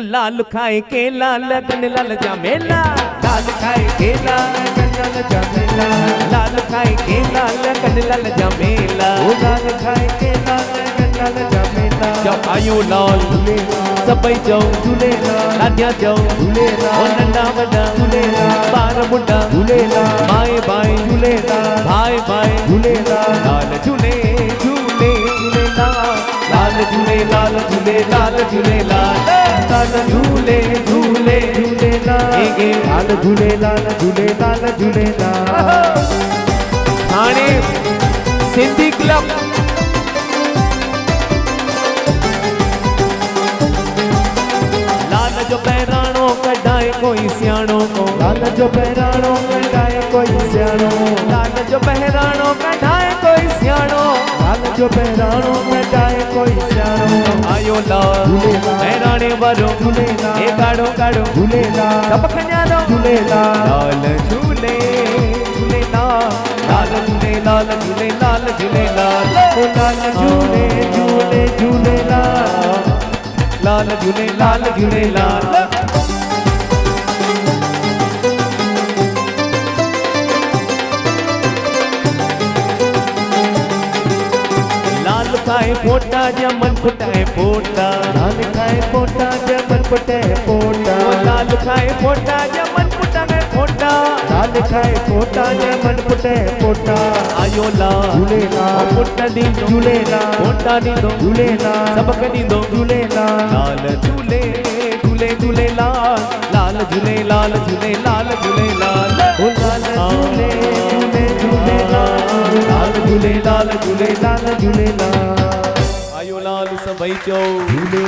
लाल खाए केला लगन लाल जामेला, लाल खाए केला लगन लाल जामेला, लाल खाए केला लगन लाल जामेला, ओ लाल खाए केला लगन लाल जामेला। जब आयो लाल झूलेला सबई जाओ झूलेला, लाडिया जाओ झूलेला, ओ नंढा वड्डा झूलेला, बार बुड्ढा झूलेला, माए बाए झूलेला, भाई भाई झूलेला, लाल झूले झूले झूलेला, लाल झूले लाल झूले लाल झूले लाल झूले झूले झूले लाल झूले लाल झूले लाल झूले लाल। थाने सिंधी क्लब लाल जो बहराणो कढाए कोई सियाणो को, लाल जो बहराणो कढाए कोई सियाणो, लाल जो बहराणो कढाए कोई सियाणो, लाल जो बहराणो कढाए कोई सियाणो। आयो लाल बहराणे वारो झूलेला, ए काड़ो काड़ो झूलेला, सब कन्यालो झूलेला, लाल झूले झूलेला, लाल झूले लाल झूले लाल झूलेला, ओ लाल झूले झूले झूलेला, लाल झूले लाल झूले लाल। लाल खाए पोटा जमन फुटाए पोटा, लाल खाए पोटा जमन फुटाए पोटा, लाल खाए पोटा जमन फुटाए पोटा, लाल खाए पोटा जमन फुटाए पोटा। आयो लाल झूलेला पोटा दी झूलेला, पोटा दी दो झूलेला, सबक दी दो झूलेला, लाल झूले झूले झूले लाल, लाल झूले लाल झूले लाल झूले लाल, ओ लाल झूले झूले झूले लाल, लाल झूले लाल झूले लाल झूले लाल। आयो लाल सबई चो झूले